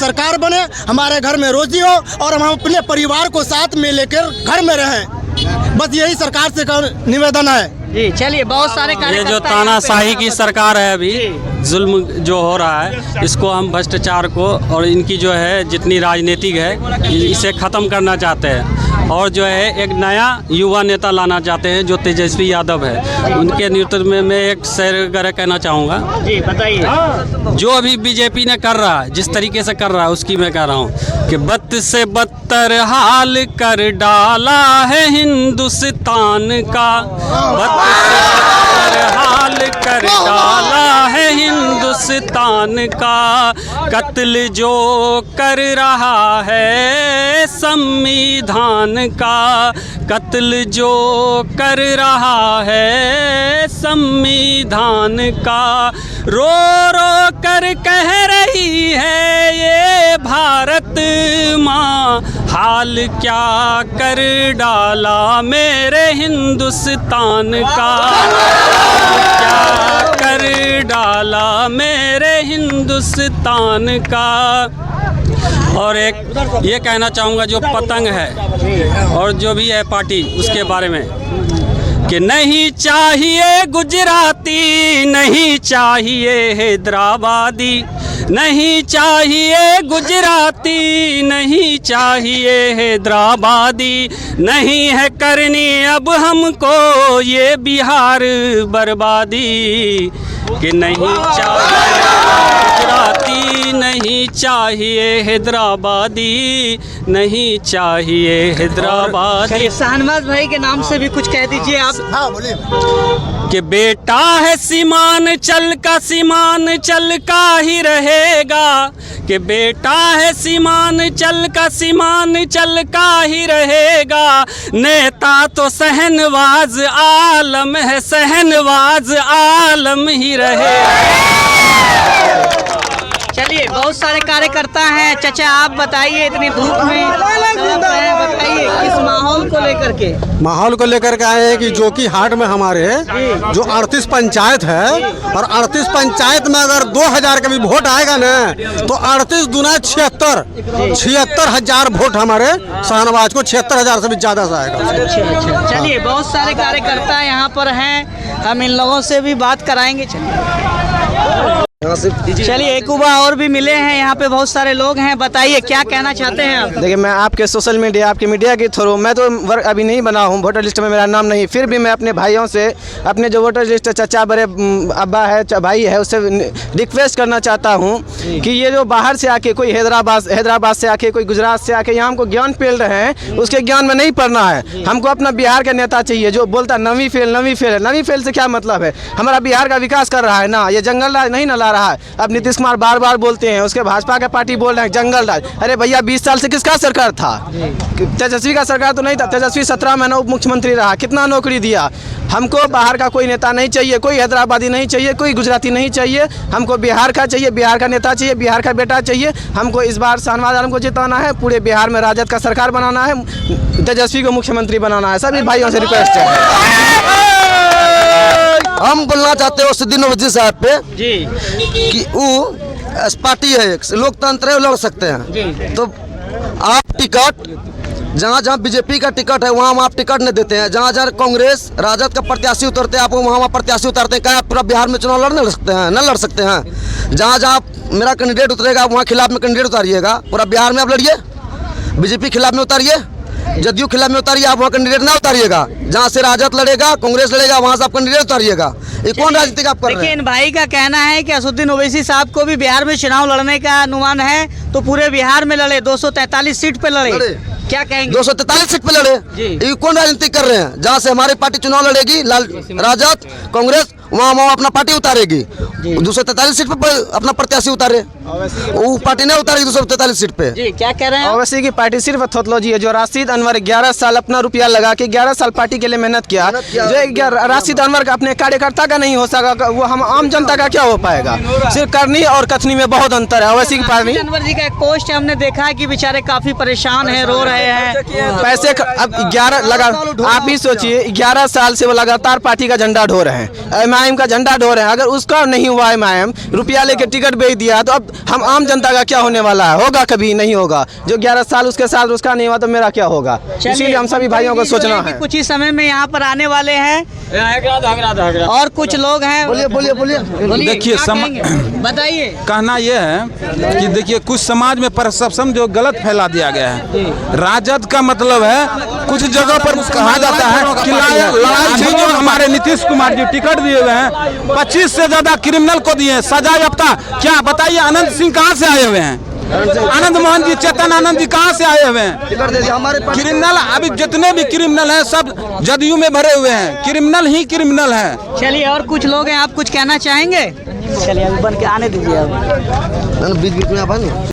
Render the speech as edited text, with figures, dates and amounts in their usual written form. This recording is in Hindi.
सरकार बने, हमारे घर में रोजी हो और हम अपने परिवार को साथ में लेकर घर में रहें। बस यही सरकार से निवेदन है जी। चलिए, बहुत सारे ये जो तानाशाही की सरकार है, अभी जुल्म जो हो रहा है, इसको हम भ्रष्टाचार को और इनकी जो है जितनी राजनीतिक है इसे ख़त्म करना चाहते हैं। और जो है एक नया युवा नेता लाना चाहते हैं जो तेजस्वी यादव है। उनके नेतृत्व में मैं एक शेर कहना चाहूँगा जी, बताइए। जो अभी बीजेपी ने कर रहा है, जिस तरीके से कर रहा है, उसकी मैं कह रहा हूँ कि बद से बदतर हाल कर डाला है हिंदुस्तान का, बद से बदतर हाल कर डाला है हिंदुस्तान का, कत्ल जो कर रहा है संविधान का, कत्ल जो कर रहा है संविधान का, रो रो कर कह रही है ये भारत माँ, हाल क्या कर डाला मेरे हिंदुस्तान का, क्या कर डाला मेरे हिंदुस्तान का। और एक ये कहना चाहूँगा जो पतंग है और जो भी है पार्टी, उसके बारे में कि नहीं चाहिए गुजराती, नहीं चाहिए हैदराबादी, नहीं चाहिए गुजराती, नहीं चाहिए हैदराबादी, नहीं है करनी अब हमको ये बिहार बर्बादी, कि नहीं चाहिए गुजराती, नहीं चाहिए हैदराबादी, नहीं चाहिए हैदराबादी। शाहनवाज भाई के नाम से भी कुछ कह दीजिए आप। हाँ बोलिए। कि बेटा है सीमान चल का ही रहेगा, कि बेटा है सीमान चल का ही रहेगा, नेता तो शहनवाज आलम है, शहनवाज आलम ही रहेगा। चलिए, बहुत सारे कार्यकर्ता हैं। चाचा, आप बताइए, इतनी धूप में बताइए किस माहौल को लेकर के? माहौल को लेकर के आए हैं कि जो कि हाट में हमारे जो 38 पंचायत है, और 38 पंचायत में अगर 2000 का भी वोट आएगा ना, तो 38 दूना 76,000 वोट हमारे शाहनवाज को 76,000 से भी ज़्यादा से आएगा। अच्छा। चलिए, बहुत सारे कार्यकर्ता यहाँ पर हैं, हम इन लोगों से भी बात कराएंगे। चलिए, एक युवा और भी मिले हैं, यहाँ पे बहुत सारे लोग हैं। बताइए, क्या कहना चाहते हैं आप? देखिए, मैं आपके सोशल मीडिया, आपके मीडिया के थ्रू, मैं तो अभी नहीं बना हूँ, वोटर लिस्ट में मेरा नाम नहीं, फिर भी मैं अपने भाइयों से, अपने जो वोटर लिस्ट चाचा बड़े अब्बा है, भाई है, उससे रिक्वेस्ट करना चाहता हूँ कि ये जो बाहर से आके कोई हैदराबाद से आके, कोई गुजरात से आके यहाँ हमको ज्ञान पेल रहे हैं, उसके ज्ञान में नहीं पढ़ना है। हमको अपना बिहार का नेता चाहिए जो बोलता नवी फेल से क्या मतलब है? हमारा बिहार का विकास कर रहा है ना, ये जंगल राज नहीं ना ला रहा है। अब नीतीश कुमार बार बार बोलते हैं, उसके भाजपा का पार्टी बोल रहे हैं जंगल राज। अरे भैया, 20 साल से किसका सरकार था? तेजस्वी का सरकार तो नहीं था। तेजस्वी 17 महीना उप मुख्यमंत्री रहा, कितना नौकरी दिया। हमको बाहर का कोई नेता नहीं चाहिए, कोई हैदराबादी नहीं चाहिए, कोई गुजराती नहीं चाहिए, हमको बिहार का चाहिए, बिहार का नेता चाहिए, बिहार का बेटा चाहिए। हमको इस बार शाहनवाज आलम को जिताना है, पूरे बिहार में राजद का सरकार बनाना है, तेजस्वी को मुख्यमंत्री बनाना है। सभी भाइयों से रिक्वेस्ट है। हम बोलना चाहते हो सिद्दीन ओवैसी साहब पे जी कि वो पार्टी है, लोकतंत्र है, लड़ सकते हैं जी। तो आप टिकट जहाँ बीजेपी का टिकट है वहाँ आप टिकट नहीं देते हैं, जहाँ कांग्रेस राजद का प्रत्याशी उतरते हैं आप वहाँ प्रत्याशी उतारते हैं। क्या आप पूरा बिहार में चुनाव लड़ सकते हैं? न लड़ सकते हैं। जहाँ मेरा कैंडिडेट उतरेगा वहाँ खिलाफ में कैंडिडेट उतारिएगा। पूरा बिहार में आप लड़िए, बीजेपी खिलाफ में उतारिए, जदयू खिलाफ में उतारिए, आप वहाँ कैंडिडेट ना उतारिएगा। जहाँ से राजद लड़ेगा, कांग्रेस लड़ेगा, वहाँ से आप कैंडिडेट उतारिएगा। ये कौन राजनीति आप कर रहे हैं? देखिए, इन भाई का कहना है कि असदुद्दीन ओवैसी साहब को भी बिहार में चुनाव लड़ने का अनुमान है, तो पूरे बिहार में लड़े, 243 सीट पे लड़े। क्या कहेंगे? 243 सीट पे लड़े। ये कौन राजनीति कर रहे हैं? जहाँ से हमारी पार्टी चुनाव लड़ेगी, राजद कांग्रेस, वहाँ अपना पार्टी उतारेगी। 243 सीट पे अपना प्रत्याशी उतारे, वो पार्टी नहीं उतारेगी 243 सीट पे। जी, क्या कह रहे हैं? ओवैसी की पार्टी सिर्फ थोथोलॉजी है। जो राशिद अनवर 11 साल अपना रुपया लगा के 11 साल पार्टी के लिए मेहनत किया, जो राशिद अनवर का अपने कार्यकर्ता का नहीं हो सका, वो हम आम जनता का क्या हो पाएगा? सिर्फ करनी और कथनी में बहुत अंतर है। ओवैसी की पार्टी, अनवर जी का एक पोस्ट हमने देखा है कि बेचारे काफी परेशान है, रो रहे हैं पैसे। अब 11 लगा, आप ही सोचिए, 11 साल से वो लगातार पार्टी का झंडा ढो रहे हैं। MIM का झंडा ढो रहे हैं, अगर उसका नहीं हुआ MIM रुपया लेके टिकट बेच दिया तो अब हम आम जनता का क्या होने वाला है? होगा कभी नहीं होगा। जो 11 साल उसके साथ उसका नहीं हुआ तो मेरा क्या होगा? इसीलिए हम सभी भाइयों को सोचना है। कुछ ही समय में यहाँ पर आने वाले हैं और कुछ लोग हैं। बोलिए देखिए, बताइए। कहना यह है कि देखिए कुछ समाज में परसेप्शन जो गलत फैला दिया गया है। राजद का मतलब है कुछ जगह पर कहा जाता है कि लड़ाई झेल जो हमारे नीतीश कुमार जी टिकट दिए हुए हैं, 25 से ज्यादा क्रिमिनल को दिए हैं सजा याफ्ता। क्या बताइए, अनंत सिंह कहाँ से आए हुए हैं? आनंद मोहन जी, चेतन आनंद जी कहाँ से आए हुए हैं? क्रिमिनल अभी जितने भी क्रिमिनल हैं सब जदयू में भरे हुए हैं, क्रिमिनल ही क्रिमिनल है। चलिए, और कुछ लोग हैं, आप कुछ कहना चाहेंगे? चलिए अभी बन के आने दीजिए। बीच में आप